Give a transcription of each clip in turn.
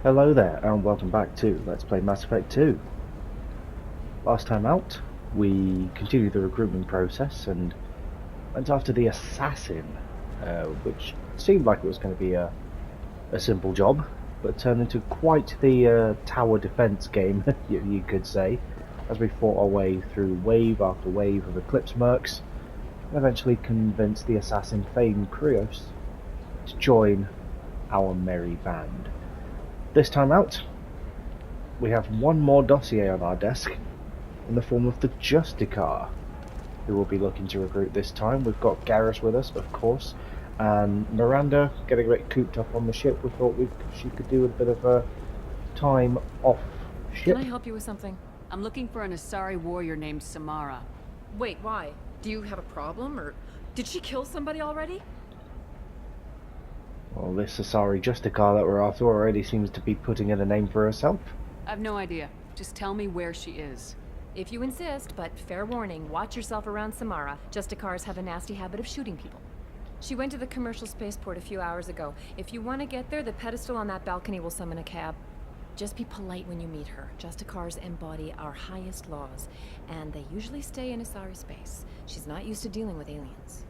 Hello there, and welcome back to Let's Play Mass Effect 2. Last time out, we continued the recruitment process and went after the assassin, which seemed like it was going to be a simple job, but turned into quite the tower defense game, you could say, as we fought our way through wave after wave of Eclipse mercs, and eventually convinced the assassin Thane Krios to join our merry band. This time out, we have one more dossier on our desk in the form of the Justicar, who we'll be looking to recruit this time. We've got Garrus with us, of course, and Miranda getting a bit cooped up on the ship. We thought she could do a bit of a time off ship. Can I help you with something? I'm looking for an Asari warrior named Samara. Wait, why? Do you have a problem, or did she kill somebody already? Well, this Asari Justicar that we're after already seems to be putting in a name for herself. I've no idea. Just tell me where she is. If you insist, but fair warning, watch yourself around Samara. Justicars have a nasty habit of shooting people. She went to the commercial spaceport a few hours ago. If you want to get there, the pedestal on that balcony will summon a cab. Just be polite when you meet her. Justicars embody our highest laws, and they usually stay in Asari space. She's not used to dealing with aliens.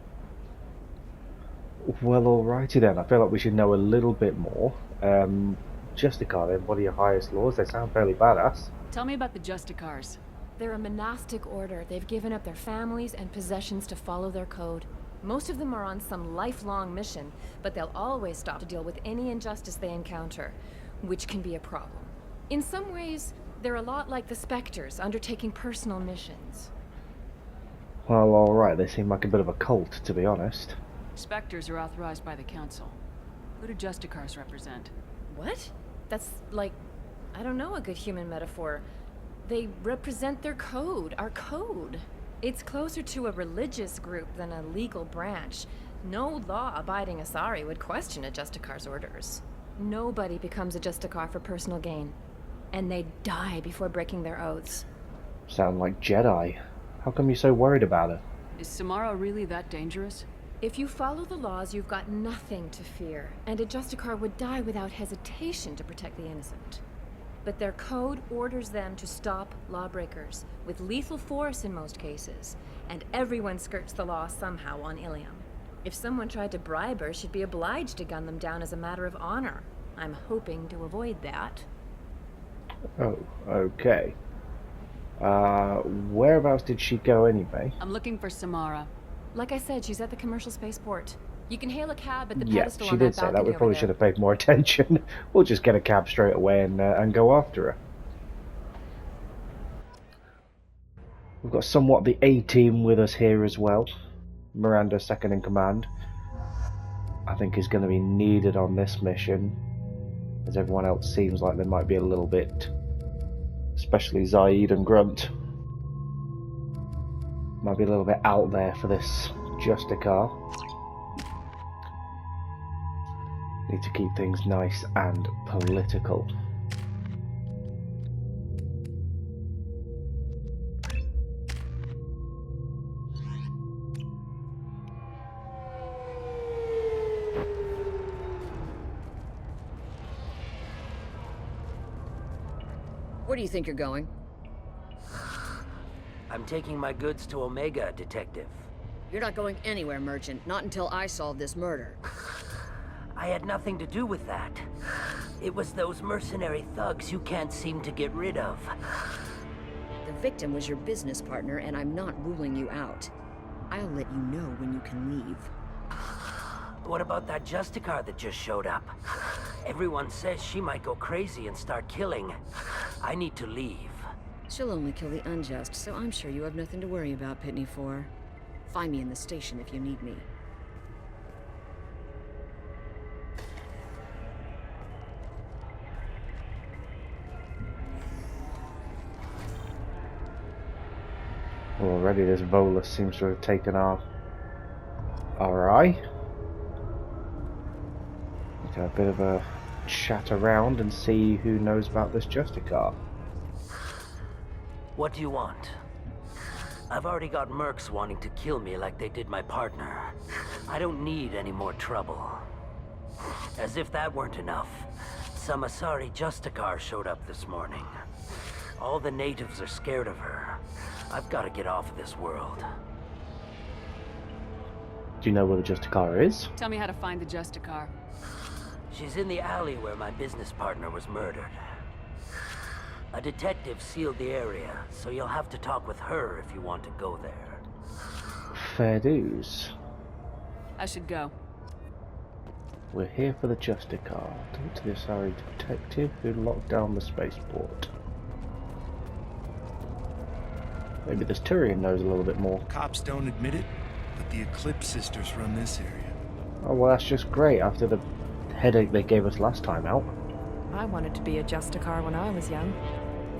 Well, alrighty then. I feel like we should know a little bit more. Justicar, then, what are your highest laws? They sound fairly badass. Tell me about the Justicars. They're a monastic order. They've given up their families and possessions to follow their code. Most of them are on some lifelong mission, but they'll always stop to deal with any injustice they encounter, which can be a problem. In some ways, they're a lot like the Spectres, undertaking personal missions. Well, alright. They seem like a bit of a cult, to be honest. Spectres are authorized by the Council. Who do Justicars represent? What? That's like, I don't know, a good human metaphor. They represent their code, our code. It's closer to a religious group than a legal branch. No law-abiding Asari would question a Justicar's orders. Nobody becomes a Justicar for personal gain. And they die before breaking their oaths. Sound like Jedi. How come you're so worried about it? Is Samara really that dangerous? If you follow the laws, you've got nothing to fear, and a Justicar would die without hesitation to protect the innocent. But their code orders them to stop lawbreakers, with lethal force in most cases, and everyone skirts the law somehow on Ilium. If someone tried to bribe her, she'd be obliged to gun them down as a matter of honor. I'm hoping to avoid that. Oh, okay. Whereabouts did she go anyway? I'm looking for Samara. Like I said, she's at the commercial spaceport. You can hail a cab at the Yeah, pedestal she on did that say that. balcony We probably over should there. have paid more attention. We'll just get a cab straight away and go after her. We've got somewhat the A-team with us here as well. Miranda, second in command. I think is going to be needed on this mission, as everyone else seems like they might be a little bit, especially Zaid and Grunt, might be a little bit out there for this Justicar. Need to keep things nice and political. Where do you think you're going? I'm taking my goods to Omega, Detective. You're not going anywhere, Merchant. Not until I solve this murder. I had nothing to do with that. It was those mercenary thugs you can't seem to get rid of. The victim was your business partner, and I'm not ruling you out. I'll let you know when you can leave. What about that Justicar that just showed up? Everyone says she might go crazy and start killing. I need to leave. She'll only kill the unjust, so I'm sure you have nothing to worry about, Pitney 4. Find me in the station if you need me. Already this Volus seems to have taken our eye. Need to have a bit of a chat around and see who knows about this Justicar. What do you want? I've already got mercs wanting to kill me like they did my partner. I don't need any more trouble. As if that weren't enough, Some Asari Justicar showed up this morning. All the natives are scared of her. I've got to get off of this world. Do you know where the Justicar is? Tell me how to find the Justicar. She's in the alley where my business partner was murdered. A detective sealed the area, so you'll have to talk with her if you want to go there. Fair dues. I should go. We're here for the Justicar. Talk to the Asari detective who locked down the spaceport. Maybe this Turian knows a little bit more. Cops don't admit it, but the Eclipse sisters run this area. Oh well, that's just great after the headache they gave us last time out. I wanted to be a Justicar when I was young.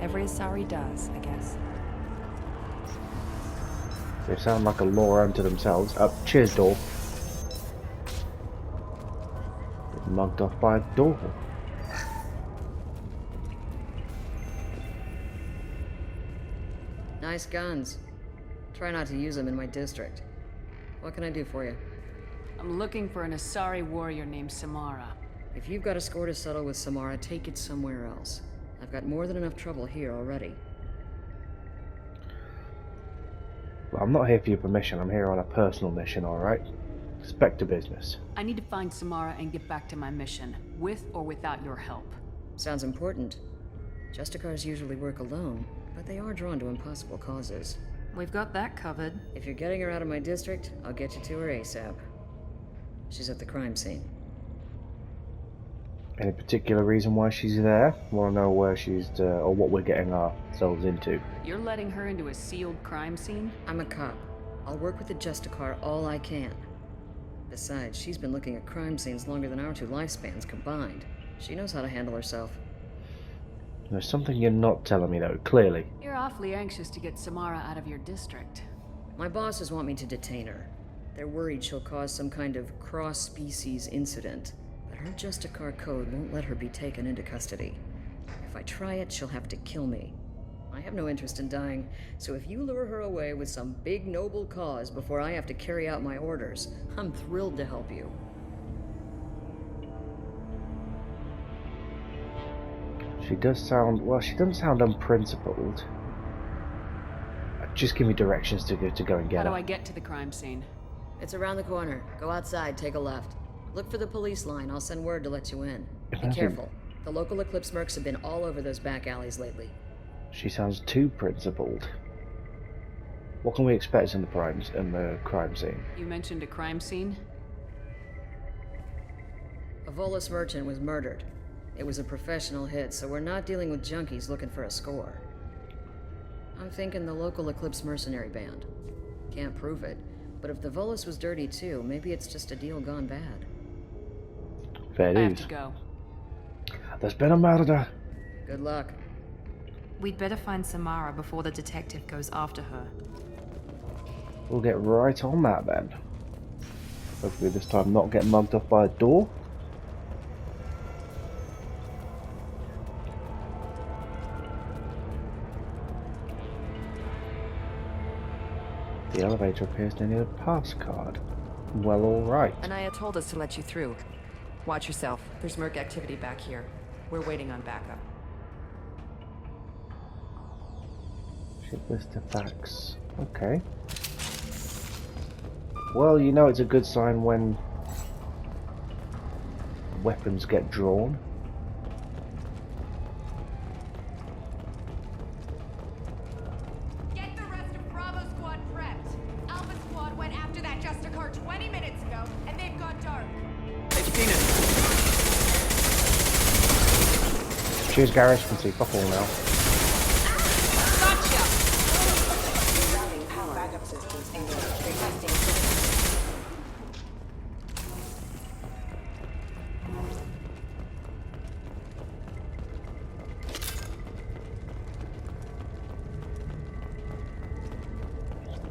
Every Asari does, I guess. They sound like a law unto themselves. Cheers, door. Get mugged off by a door. Nice guns. Try not to use them in my district. What can I do for you? I'm looking for an Asari warrior named Samara. If you've got a score to settle with Samara, take it somewhere else. I've got more than enough trouble here already. Well, I'm not here for your permission. I'm here on a personal mission, alright? Respect to business. I need to find Samara and get back to my mission, with or without your help. Sounds important. Justicars usually work alone, but they are drawn to impossible causes. We've got that covered. If you're getting her out of my district, I'll get you to her ASAP. She's at the crime scene. Any particular reason why she's there? Want to know where she's, or what we're getting ourselves into? You're letting her into a sealed crime scene? I'm a cop. I'll work with the Justicar all I can. Besides, she's been looking at crime scenes longer than our two lifespans combined. She knows how to handle herself. There's something you're not telling me though, clearly. You're awfully anxious to get Samara out of your district. My bosses want me to detain her. They're worried she'll cause some kind of cross-species incident. But her Justicar code won't let her be taken into custody. If I try it, she'll have to kill me. I have no interest in dying, so if you lure her away with some big noble cause before I have to carry out my orders, I'm thrilled to help you. She does sound, well, she doesn't sound unprincipled. Just give me directions to go and get How her. do I get to the crime scene? It's around the corner. Go outside, take a left. Look for the police line. I'll send word to let you in. Be careful. The local Eclipse mercs have been all over those back alleys lately. She sounds too principled. What can we expect in the crime scene? You mentioned a crime scene? A Volus merchant was murdered. It was a professional hit, so we're not dealing with junkies looking for a score. I'm thinking the local Eclipse mercenary band. Can't prove it, but if the Volus was dirty too, maybe it's just a deal gone bad. Fair I have dues. to go. There's been a murder. Good luck. We'd better find Samara before the detective goes after her. We'll get right on that then. Hopefully this time not get mugged off by a door. The elevator appears to need a pass card. Well, alright. Anaya told us to let you through. Watch yourself. There's merc activity back here. We're waiting on backup. Ship list of facts. Okay. Well, you know it's a good sign when weapons get drawn. Get the rest of Bravo Squad prepped. Alpha Squad went after that Justicar 20 minutes ago, and they've gone dark. Cheers, Garrus. Can see fuck all now.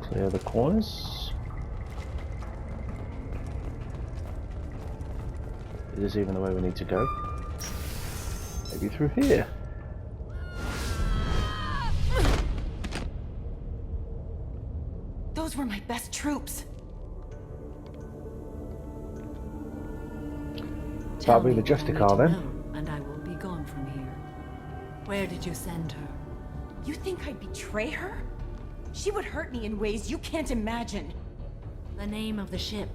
Clear the corners. Is this even the way we need to go? Maybe through here. Those were my best troops. That'll be the Justicar then. And I will be Where did you send her? You think I'd betray her? She would hurt me in ways you can't imagine. The name of the ship.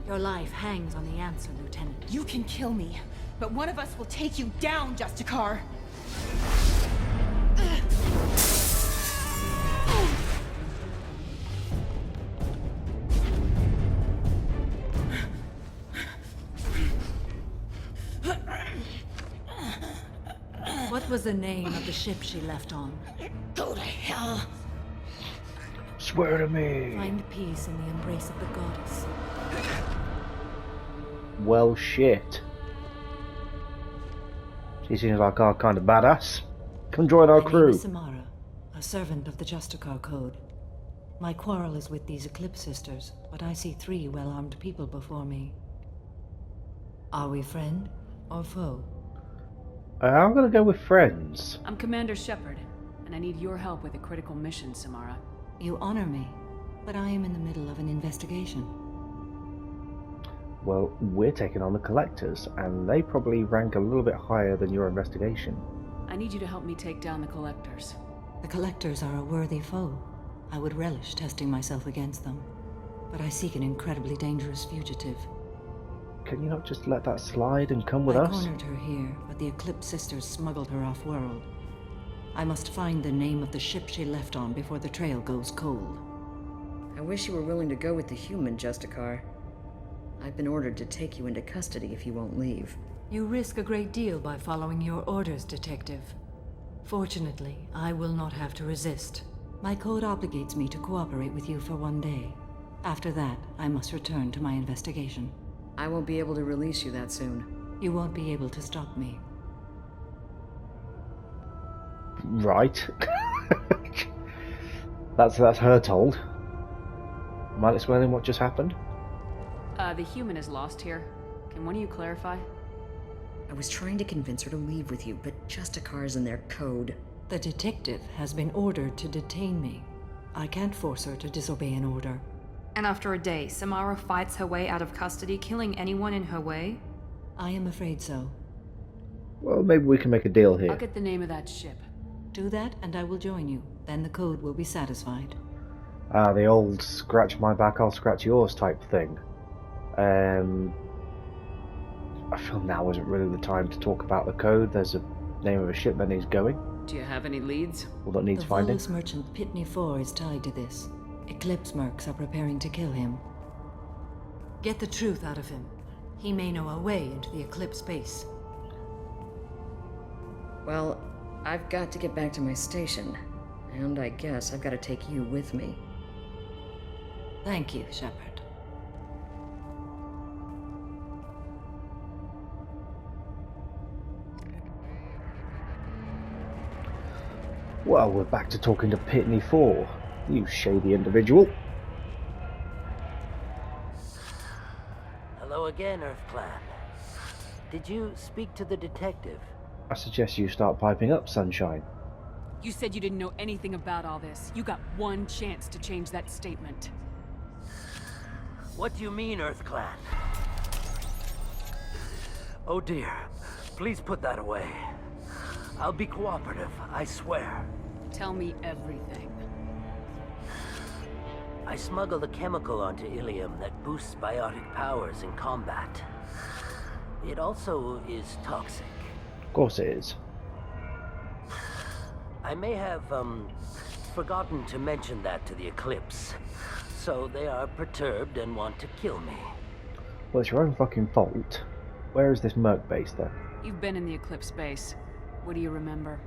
Your life hangs on the answer, Lieutenant. You can kill me, but one of us will take you down, Justicar. What was the name of the ship she left on? Go to hell. Swear to me. Find peace in the embrace of the goddess. Well, shit. She seems like our kind of badass. Come join our My crew. name is Samara, a servant of the Justicar Code. My quarrel is with these Eclipse Sisters, but I see 3 well-armed people before me. Are we friend or foe? I'm gonna go with friends. I'm Commander Shepard, and I need your help with a critical mission, Samara. You honor me, but I am in the middle of an investigation. Well, we're taking on the Collectors, and they probably rank a little bit higher than your investigation. I need you to help me take down the Collectors. The Collectors are a worthy foe. I would relish testing myself against them, but I seek an incredibly dangerous fugitive. Can you not just let that slide and come with I us? cornered her here, but the Eclipse Sisters smuggled her off-world. I must find the name of the ship she left on before the trail goes cold. I wish you were willing to go with the human, Justicar. I've been ordered to take you into custody if you won't leave. You risk a great deal by following your orders, Detective. Fortunately, I will not have to resist. My code obligates me to cooperate with you for 1 day. After that, I must return to my investigation. I won't be able to release you that soon. You won't be able to stop me. Right. that's her told. Mind explaining what just happened? The human is lost here. Can one of you clarify? I was trying to convince her to leave with you, but Justicar's in their code. The detective has been ordered to detain me. I can't force her to disobey an order. And after a day, Samara fights her way out of custody, killing anyone in her way? I am afraid so. Well, maybe we can make a deal I'll here. get the name of that ship. Do that and I will join you. Then the code will be satisfied. The old scratch my back, I'll scratch yours type thing. I feel now isn't really the time to talk about the code. There's a name of a ship that needs going. Do you have any leads? Well, that needs The finding. Volus merchant Pitney 4 is tied to this. Eclipse mercs are preparing to kill him. Get the truth out of him. He may know a way into the Eclipse base. Well, I've got to get back to my station. And I guess I've got to take you with me. Thank you, Shepard. Well, we're back to talking to Pitney 4. You shady individual. Hello again, Earth Clan. Did you speak to the detective? I suggest you start piping up, Sunshine. You said you didn't know anything about all this. You got 1 chance to change that statement. What do you mean, Earth Clan? Oh dear. Please put that away. I'll be cooperative, I swear. Tell me everything. I smuggled a chemical onto Ilium that boosts biotic powers in combat. It also is toxic. Of course it is. I may have, forgotten to mention that to the Eclipse. So they are perturbed and want to kill me. Well, it's your own fucking fault. Where is this merc base then? You've been in the Eclipse base. What do you remember?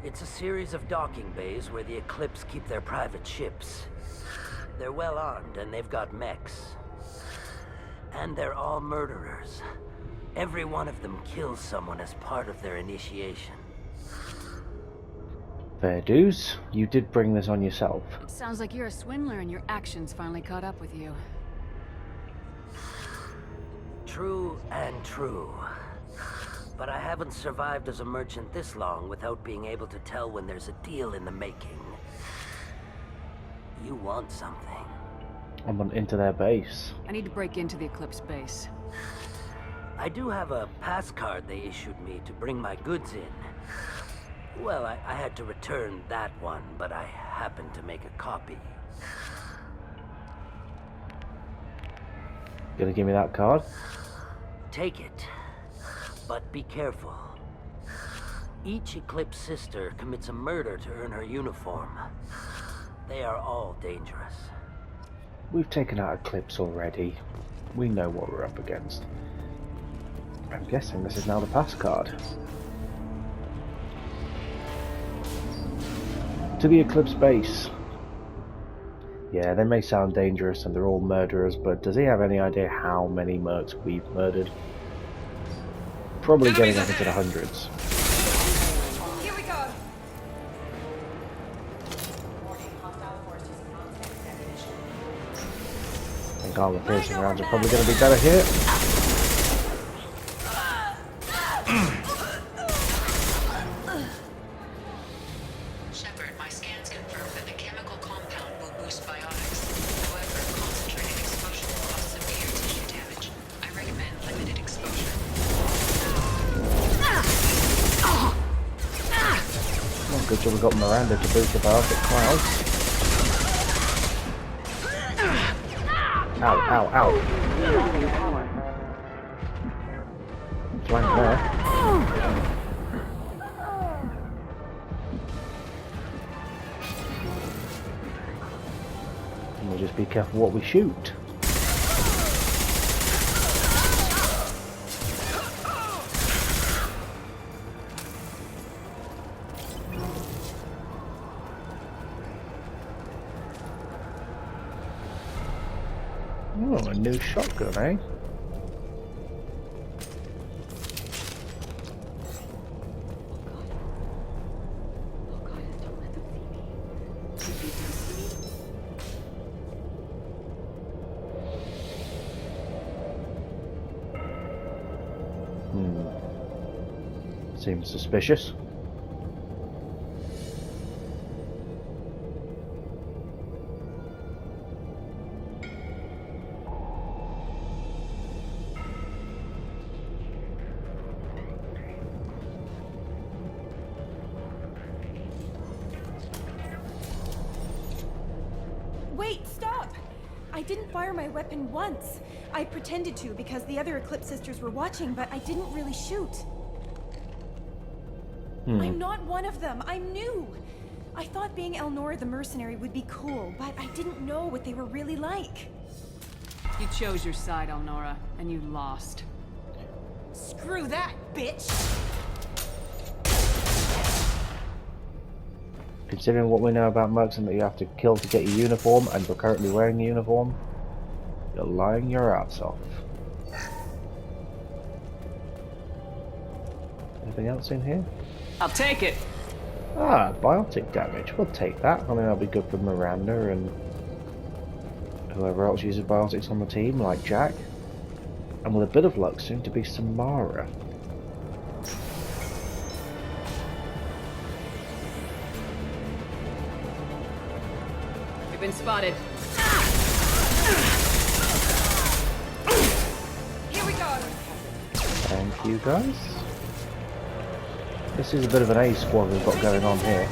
It's a series of docking bays where the Eclipse keep their private ships. They're well armed and they've got mechs. And they're all murderers. Every one of them kills someone as part of their initiation. Fair dues. You did bring this on yourself. It sounds like you're a swindler and your actions finally caught up with you. True and true. But I haven't survived as a merchant this long without being able to tell when there's a deal in the making. You want something. I went into their base. I need to break into the Eclipse base. I do have a pass card they issued me to bring my goods in. Well, I had to return that one, but I happened to make a copy. Gonna give me that card? Take it, but be careful. Each Eclipse sister commits a murder to earn her uniform. They are all dangerous. We've taken out Eclipse already. We know what we're up against. I'm guessing this is now the pass card. To the Eclipse base. Yeah, they may sound dangerous and they're all murderers, but does he have any idea how many mercs we've murdered? Probably getting up into the hundreds. Here we go. I think armor piercing rounds are probably going to be better here. Shepard, my scans confirm that the chemical compound will boost biotics. However, concentrated exposure will cause severe tissue damage. I recommend limited exposure. Oh, good job we got Miranda to boost the biotic clouds. Ow, ow, ow. Flank there. And we'll just be careful what we shoot. Oh, a new shotgun, eh? Seems suspicious. Wait, stop! I didn't fire my weapon once. I pretended to because the other Eclipse sisters were watching, but I didn't really shoot. I'm not one of them. I'm new. I thought being Elnora the mercenary would be cool, but I didn't know what they were really like. You chose your side, Elnora, and you lost. Screw that, bitch! Considering what we know about mercs and that you have to kill to get your uniform, and you're currently wearing the uniform, you're lying your ass off. Anything else in here? I'll take it. Ah, biotic damage. We'll take that. I mean, that'll be good for Miranda and whoever else uses biotics on the team, like Jack. And with a bit of luck, soon to be Samara. We've been spotted. Here we go! Thank you, guys. This is a bit of an A squad we've got going on here.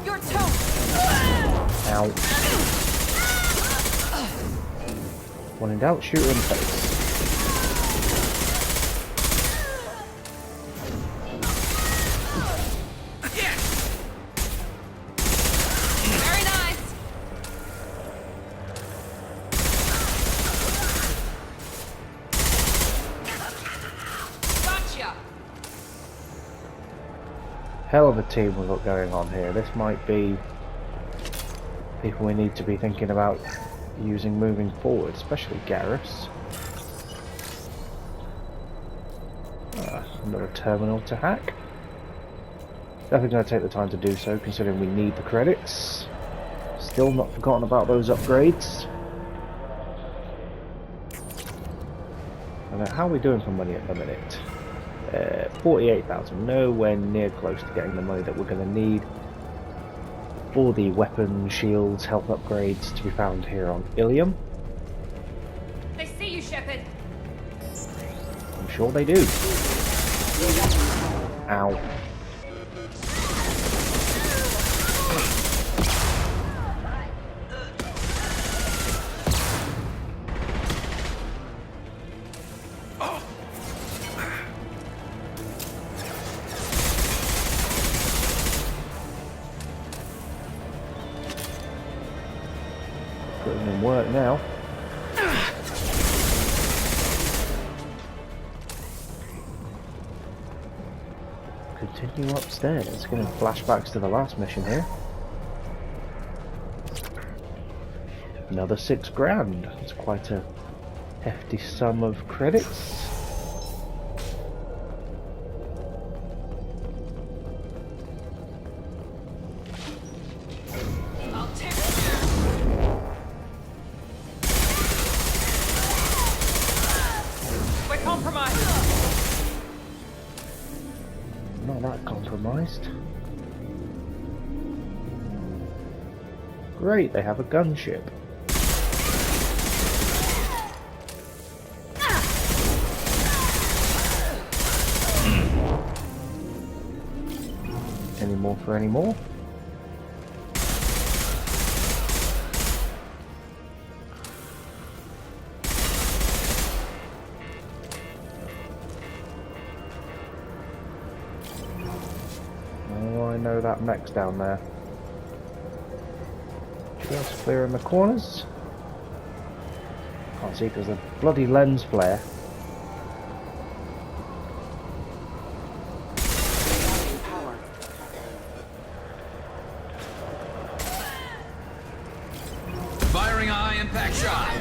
Your toe! Ow. When in doubt, shoot her in the face. Hell of a team we've got going on here. This might be people we need to be thinking about using moving forward, especially Garrus. Another terminal to hack. Definitely going to take the time to do so, considering we need the credits. Still not forgotten about those upgrades. And how are we doing for money at the minute? 48,000, nowhere near close to getting the money that we're going to need for the weapons, shields, health upgrades to be found here on Ilium. They see you, Shepard. I'm sure they do. Ow. Putting in work now. Continue upstairs. Getting flashbacks to the last mission here. Another 6 grand. It's quite a hefty sum of credits. Not that compromised. Great, they have a gunship. Any more for any more? Oh, I know that mech's down there. Just clear in the corners. Can't see because of the bloody lens flare. Firing a high impact shot.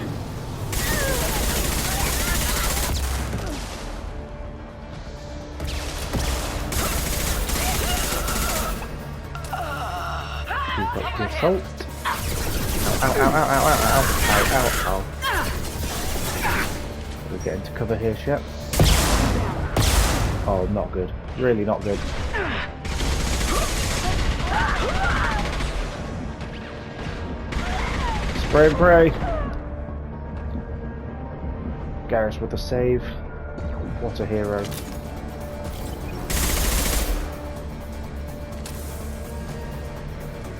Keep up the assault. Ow, ow, ow, ow, ow, ow, ow, ow, ow. We're getting to cover here, Shep. Oh, not good. Really not good. Spray and pray. Garrus with a save. What a hero.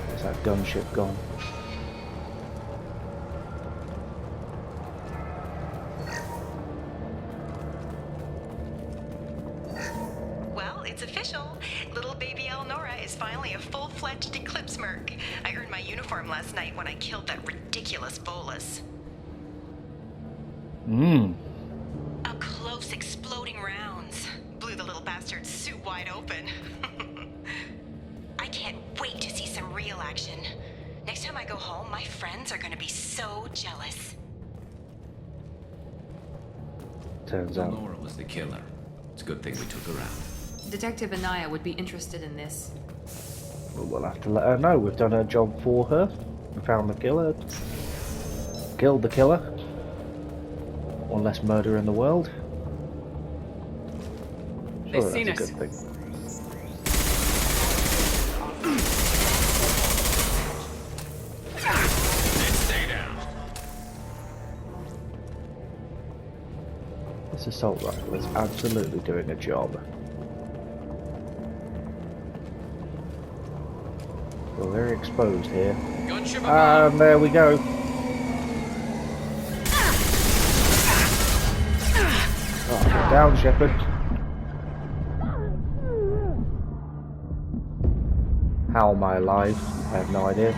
Where's that gunship gone? Well, it's official. Little baby Eleonora is finally a full-fledged Eclipse merc. I earned my uniform last night when I killed that ridiculous bolus. Up close, exploding rounds. Blew the little bastard's suit wide open. I can't wait to see some real action. Next time I go home, my friends are gonna be so jealous. Turns out. Eleonora was the killer. It's a good thing we took her out. Detective Anaya would be interested in this. Well, we'll have to let her know. We've done her job for her. We found the killer. Killed the killer. One less murder in the world. They've Sure, seen that's a us. good thing. Stay down. This assault rifle is absolutely doing a job. Well, very exposed here. Gunship And there we go. Oh, get down, Shepard. How am I alive? I have no idea.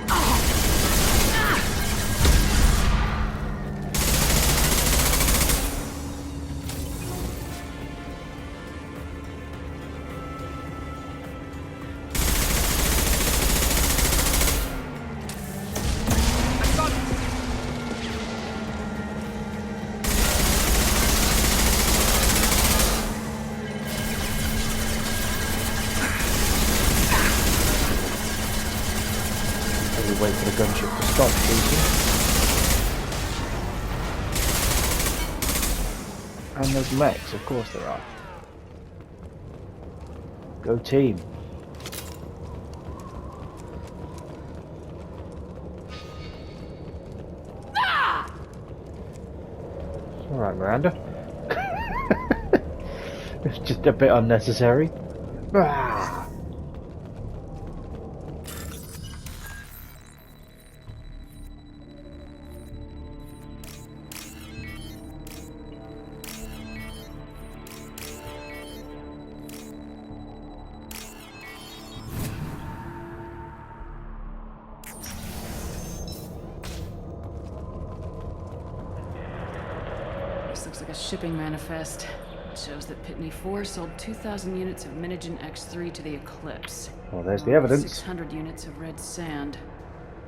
Wait for the gunship to stop shooting. And there's mechs, of course there are. Go team. Alright, Miranda. It's just a bit unnecessary. Ah! This looks like a shipping manifest. It shows that Pitney 4 sold 2,000 units of Minigen X3 to the Eclipse. Well, there's the evidence. 600 units of red sand.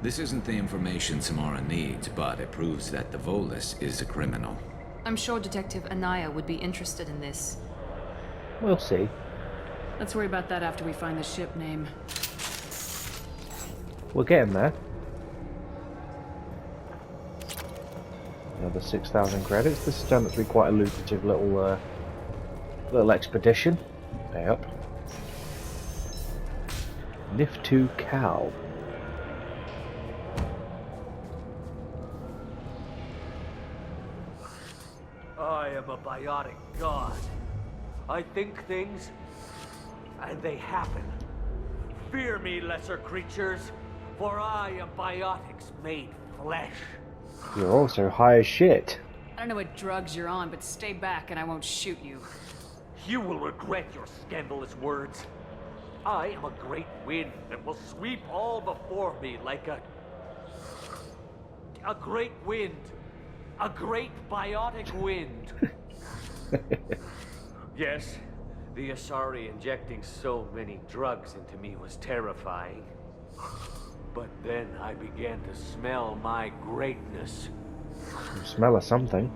This isn't the information Samara needs, but it proves that the Volus is a criminal. I'm sure Detective Anaya would be interested in this. We'll see. Let's worry about that after we find the ship name. We're getting there. Another 6,000 credits. This has turned out to be quite a lucrative little expedition. Pay up. Nif2 Cal. I am a biotic god. I think things, and they happen. Fear me, lesser creatures, for I am biotics made flesh. You're also high as shit. I don't know what drugs you're on, but stay back and I won't shoot you. You will regret your scandalous words. I am a great wind that will sweep all before me like a great wind. A great biotic wind. Yes, the Asari injecting so many drugs into me was terrifying. But then I began to smell my greatness. You smell of something.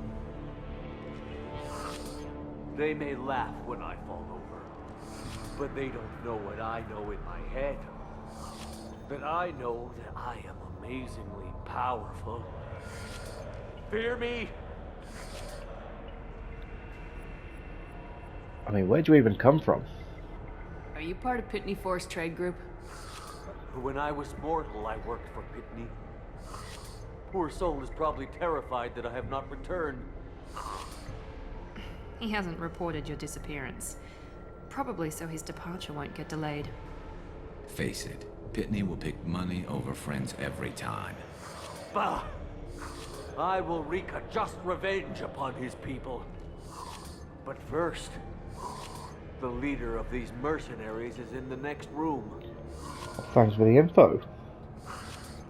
They may laugh when I fall over, but they don't know what I know in my head. That I know that I am amazingly powerful. Fear me? I mean, where'd you even come from? Are you part of Pitney 4's trade group? When I was mortal, I worked for Pitney. Poor soul is probably terrified that I have not returned. He hasn't reported your disappearance. Probably so his departure won't get delayed. Face it, Pitney will pick money over friends every time. Bah! I will wreak a just revenge upon his people. But first, the leader of these mercenaries is in the next room. Thanks for the info.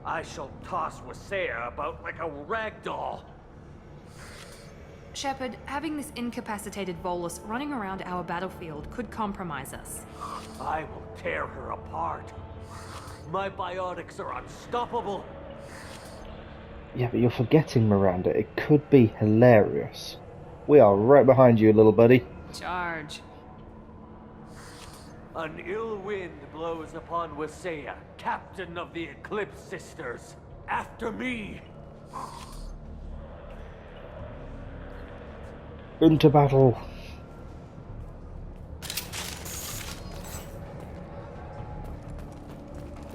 I shall toss Wasea about like a rag doll. Shepard, having this incapacitated Volus running around our battlefield could compromise us. I will tear her apart. My biotics are unstoppable. Yeah, but you're forgetting, Miranda. It could be hilarious. We are right behind you, little buddy. Charge. An ill wind blows upon Wasea, captain of the Eclipse Sisters. After me! Into battle.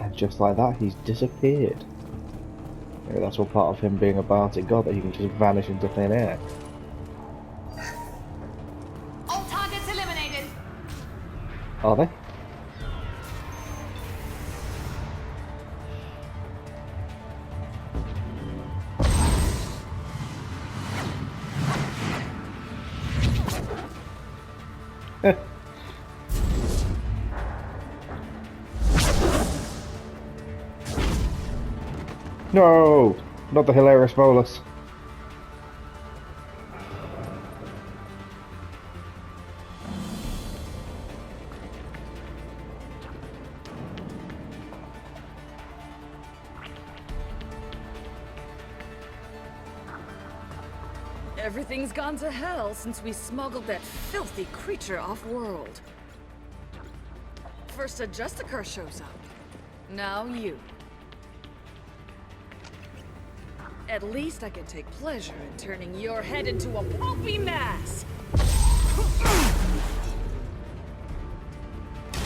And just like that, he's disappeared. Maybe that's all part of him being a biotic god, that he can just vanish into thin air. All targets eliminated! Are they? No! Not the hilarious Volus. Everything's gone to hell since we smuggled that filthy creature off-world. First a Justicar shows up. Now you. At least I can take pleasure in turning your head into a pulpy mass.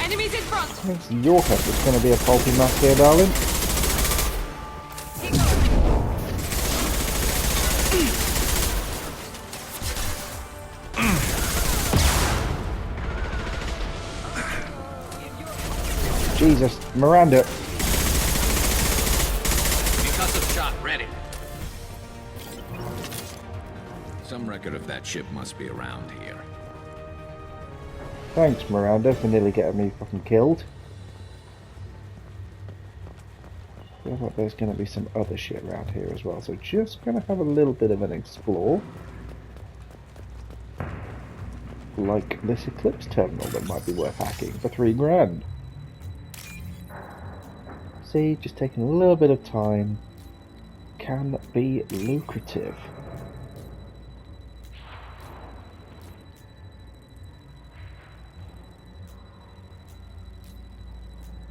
Enemies in front! It's your head that's going to be a pulpy mess here, darling. Jesus, Miranda. Concussive shot ready. Some record of that ship must be around here. Thanks, Miranda, for nearly getting me fucking killed. I feel like there's going to be some other shit around here as well, so just going to have a little bit of an explore. Like this Eclipse terminal that might be worth hacking for $3 grand. See, just taking a little bit of time can be lucrative.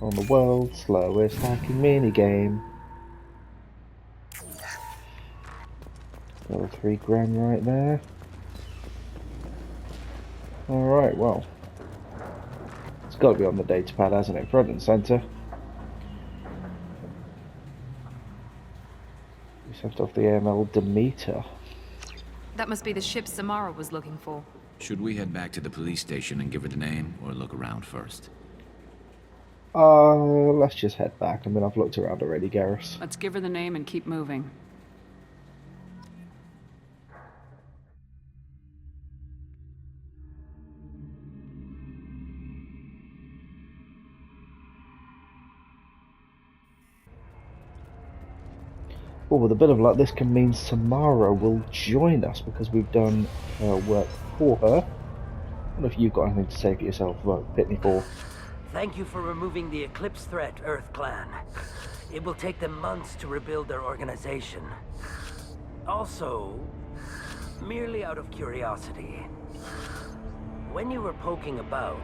On the world's slowest hacking minigame. Another $3 grand right there. Alright, well. It's got to be on the data pad, hasn't it? Front and centre. We sent off the AML Demeter. That must be the ship Samara was looking for. Should we head back to the police station and give her the name, or look around first? Let's just head back. I mean, I've looked around already, Garrus. Let's give her the name and keep moving. Well, with a bit of luck, this can mean Samara will join us because we've done work for her. I wonder if you've got anything to say for yourself about Pitney 4. Thank you for removing the Eclipse threat, Earth Clan. It will take them months to rebuild their organization. Also, merely out of curiosity, when you were poking about,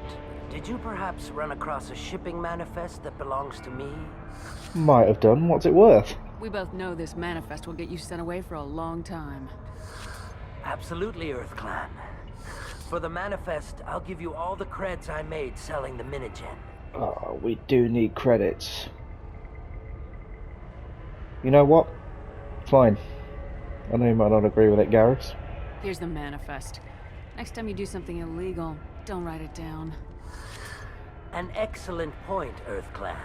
did you perhaps run across a shipping manifest that belongs to me? Might have done. What's it worth? We both know this manifest will get you sent away for a long time. Absolutely, Earth Clan. For the manifest, I'll give you all the creds I made selling the Minigen. Oh, we do need credits. You know what? Fine. I know you might not agree with it, Garrus. Here's the manifest. Next time you do something illegal, don't write it down. An excellent point, Earth Clan.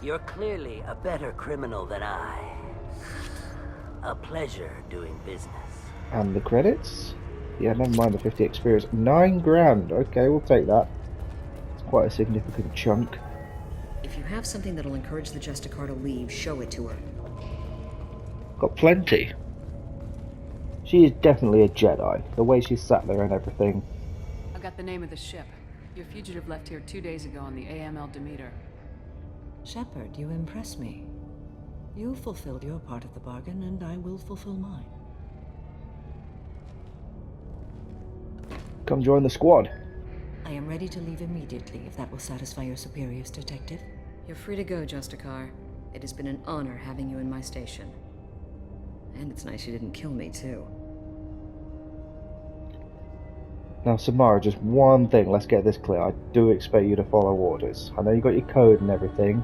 You're clearly a better criminal than I. A pleasure doing business. And the credits? Yeah, never mind the 50 experience. $9 grand. Okay, we'll take that. It's quite a significant chunk. If you have something that'll encourage the Justicar to leave, show it to her. Got plenty. She is definitely a Jedi. The way she sat there and everything. I got the name of the ship. Your fugitive left here 2 days ago on the AML Demeter. Shepard, you impress me. You fulfilled your part of the bargain, and I will fulfill mine. Come join the squad. I am ready to leave immediately, if that will satisfy your superiors, Detective. You're free to go, Justicar. It has been an honor having you in my station. And it's nice you didn't kill me, too. Now, Samara, just one thing. Let's get this clear. I do expect you to follow orders. I know you got your code and everything.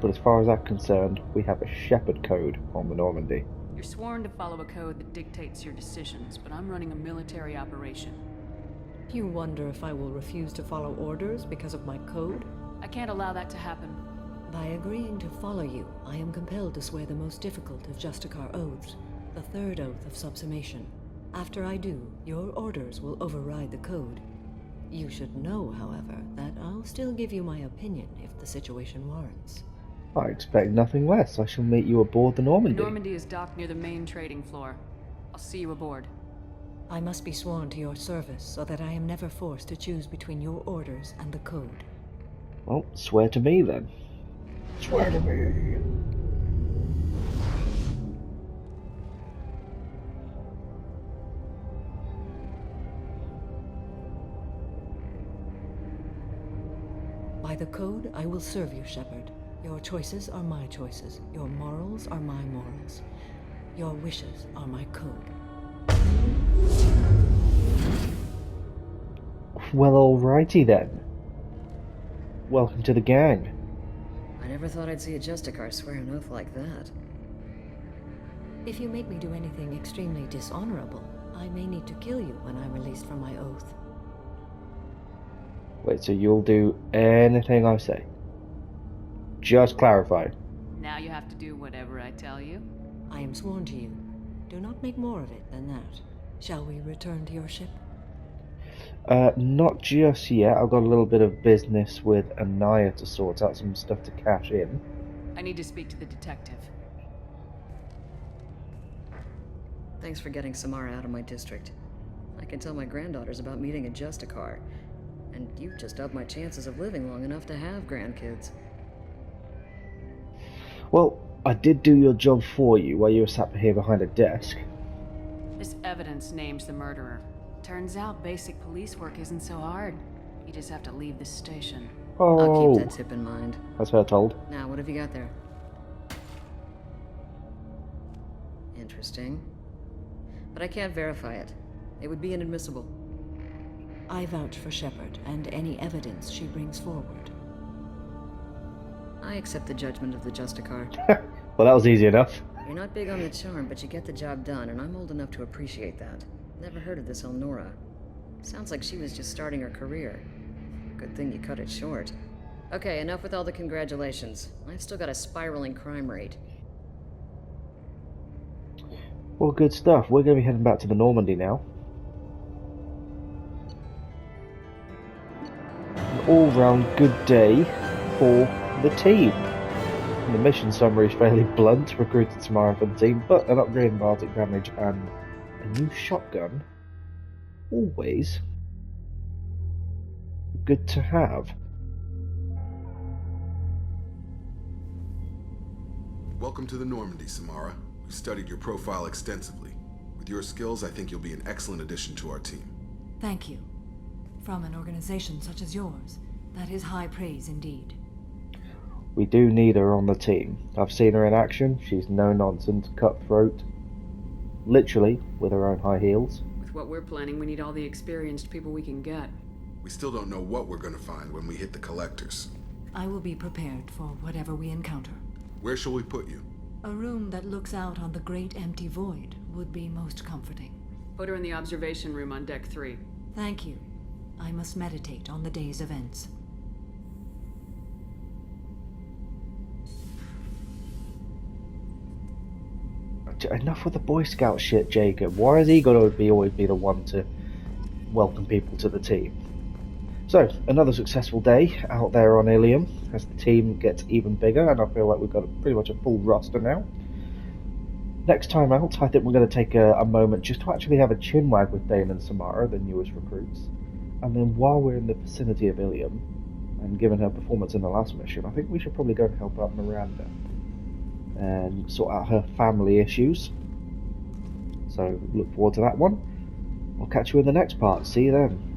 But as far as I'm concerned, we have a Shepard code on the Normandy. You're sworn to follow a code that dictates your decisions, but I'm running a military operation. You wonder if I will refuse to follow orders because of my code? I can't allow that to happen. By agreeing to follow you, I am compelled to swear the most difficult of Justicar oaths, the third oath of subsumation. After I do, your orders will override the code. You should know, however, that I'll still give you my opinion if the situation warrants. I expect nothing less. I shall meet you aboard the Normandy. The Normandy is docked near the main trading floor. I'll see you aboard. I must be sworn to your service so that I am never forced to choose between your orders and the code. Well, swear to me then. Swear to me. By the code, I will serve you, Shepard. Your choices are my choices. Your morals are my morals. Your wishes are my code. Well, alrighty then. Welcome to the gang. I never thought I'd see a Justicar swear an oath like that. If you make me do anything extremely dishonorable, I may need to kill you when I'm released from my oath. Wait, so you'll do anything I say? Just clarify. Now you have to do whatever I tell you? I am sworn to you. Do not make more of it than that. Shall we return to your ship? Not just yet. I've got a little bit of business with Anaya to sort out, some stuff to cash in. I need to speak to the detective. Thanks for getting Samara out of my district. I can tell my granddaughters about meeting a Justicar. And you've just upped my chances of living long enough to have grandkids. Well, I did do your job for you while you were sat here behind a desk. This evidence names the murderer. Turns out basic police work isn't so hard. You just have to leave the station. Oh, I'll keep that tip in mind. That's her told. Now, what have you got there? Interesting. But I can't verify it. It would be inadmissible. I vouch for Shepard and any evidence she brings forward. I accept the judgment of the Justicar. Well, that was easy enough. You're not big on the charm, but you get the job done, and I'm old enough to appreciate that. Never heard of this Elnora. Sounds like she was just starting her career. Good thing you cut it short. Okay, enough with all the congratulations. I've still got a spiraling crime rate. Well, good stuff. We're going to be heading back to the Normandy now. An all-round good day for the team. And the mission summary is fairly blunt. Recruited Samara for the team, but an upgrade in Arctic damage and a new shotgun. Always good to have. Welcome to the Normandy, Samara. We've studied your profile extensively. With your skills, I think you'll be an excellent addition to our team. Thank you. From an organization such as yours, that is high praise indeed. We do need her on the team. I've seen her in action. She's no nonsense, cutthroat. Literally, with her own high heels. With what we're planning, we need all the experienced people we can get. We still don't know what we're going to find when we hit the collectors. I will be prepared for whatever we encounter. Where shall we put you? A room that looks out on the great empty void would be most comforting. Put her in the observation room on deck 3. Thank you. I must meditate on the day's events. Enough with the Boy Scout shit, Jacob. Why has he got to always be the one to welcome people to the team? So, another successful day out there on Ilium as the team gets even bigger, and I feel like we've got pretty much a full roster now. Next time out, I think we're going to take a moment just to actually have a chinwag with Dane and Samara, the newest recruits. And then while we're in the vicinity of Ilium, and given her performance in the last mission, I think we should probably go and help out Miranda and sort out her family issues. So look forward to that one. I'll catch you in the next part. See you then.